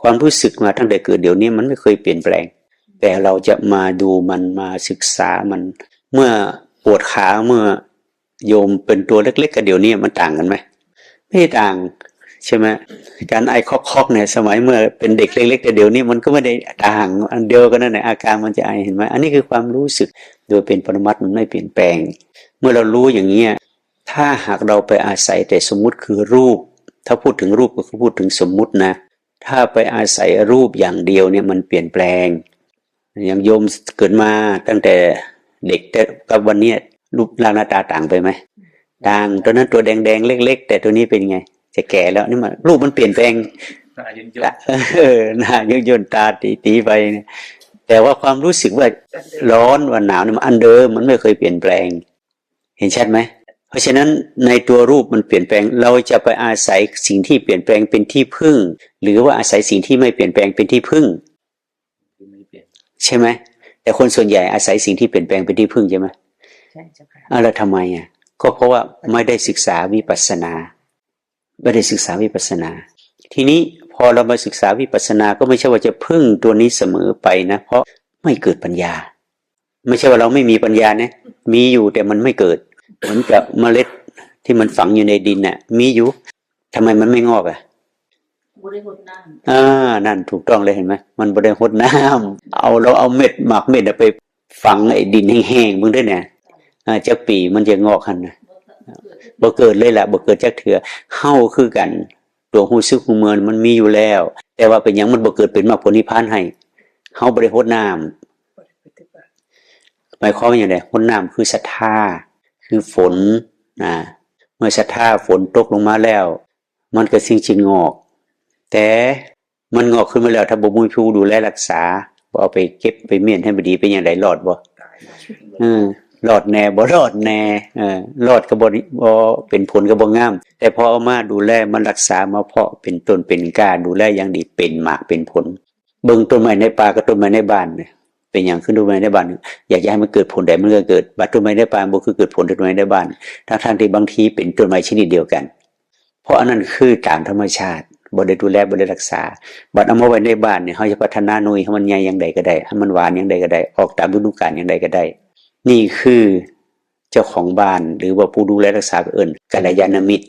ความรู้สึกมาตั้งแต่เกิดเดี๋ยวนี้มันไม่เคยเปลี่ยนแปลงแต่เราจะมาดูมันมาศึกษามันเมื่อปวดขาเมื่อโยมเป็นตัวเล็กๆกับเดี๋ยวนี้มันต่างกันไหมไม่ต่างใช่ไหมการไอคอกๆเนี่ยสมัยเมื่อเป็นเด็กเล็กๆแต่เดี๋ยวนี้มันก็ไม่ได้ต่างอันเดียวกันนั่นแหละอาการมันจะไอเห็นไหมอันนี้คือความรู้สึกโดยเป็นปรมัตถ์มันไม่เปลี่ยนแปลงเมื่อเรารู้อย่างนี้ถ้าหากเราไปอาศัยแต่สมมุติคือรูปถ้าพูดถึงรูปก็คือพูดถึงสมมุตินะถ้าไปอาศัยรูปอย่างเดียวเนี่ยมันเปลี่ยนแปลงอย่างโยมเกิดมาตั้งแต่เด็กแต่กับวันนี้รูปร่างหน้าตาต่างไปไหมต่างตัวนั้นตัวแดงๆเล็กๆแต่ตัวนี้เป็นไงจะแก่แล้วนี่มันรูปมันเปลี่ยนแปลงหน้าย่นหน้าย่นตาตีไปแต่ว่าความรู้สึกว่าร้อนว่าหนาวนี่มันอันเดิมมันไม่เคยเปลี่ยนแปลงเห็นชัดไหมเพราะฉะนั้นในตัวรูปมันเปลี่ยนแปลงเราจะไปอาศัยสิ่งที่เปลี่ยนแปลงเป็นที่พึ่งหรือว่าอาศัยสิ่งที่ไม่เปลี่ยนแปลงเป็นที่พึ่งใช่ไหมแต่คนส่วนใหญ่อาศัยสิ่งที่เปลี่ยนแปลงเป็นที่พึ่งใช่ไหมใช่เจ้าค่ะแล้วทำไมก็เพราะว่าไม่ได้ศึกษาวิปัสสนาไม่ได้ศึกษาวิปัสสนาทีนี้พอเรามาศึกษาวิปัสสนาก็ไม่ใช่ว่าจะพึ่งตัวนี้เสมอไปนะเพราะไม่เกิดปัญญาไม่ใช่ว่าเราไม่มีปัญญานะมีอยู่แต่มันไม่เกิดเหมือนกับเมล็ดที่มันฝังอยู่ในดินน่ะมีอยู่ทำไมมันไม่งอกบ่ได้รดน้ำนั่นถูกต้องเลยเห็นไหมมันบ่ได้รดน้ำเราเอาเม็ดหมากเม็ดไปฝังไอ้ดินแห้งๆมึงด้วยเนี่ยจักปีมันจะงอกหั่นน่ะบ่เกิดเลยล่ะบ่เกิดจักเทื่อเฮาคือกันตัวรู้สึกฮู้เมือนมันมีอยู่แล้วแต่ว่าเป็นหยังมันบ่เกิดเป็นมรรคผลนิพพานให้เฮาบ่ได้รดน้ำหมายความว่าอย่างไรรดน้ำคือศรัทธาคือฝนเมื่อศรัทธาฝนตกลงมาแล้วมันก็สิ่งที่งอกแต่มันงอกขึ้นมาแล้วถ้าบ่มีผู้ดูแลรักษาบ่เอาไปเก็บไปเมียนให้มันดีเป็นอย่างไรรอดบ่รอดแน่บ่รอดแน่รอดก็บ่เป็นผลก็บ่งามแต่พอเอามาดูแลมันรักษามาเพาะเป็นต้นเป็นกล้าดูแลอย่างดีเป็นหมากเป็นผลเบิ่งต้นไม้ในป่ากับต้นไม้ในบ้านเป็นอย่างขึ้นต้นไม้ในบ้านอยากให้มันเกิดผลใดมันก็เกิดบัดต้นไม้ในป่าบ่คือเกิดผลต้นไม้ในบ้านทั้งที่บางทีเป็นต้นไม้ชนิดเดียวกันเพราะอันนั้นคือตามธรรมชาติบ่ได้ดูแลบ่ได้รักษาบัดเอามาไว้ในบ้านเนี่ยเฮาจะพัฒนาหน่วยให้มันใหญ่อย่างใดก็ได้ให้มันหวานอย่างใดก็ได้ออกตามฤดูกาลอย่างใดก็ได้นี่คือเจ้าของบ้านหรือว่าผู้ดูแลรักษาเอิ้นกัลยาณมิตร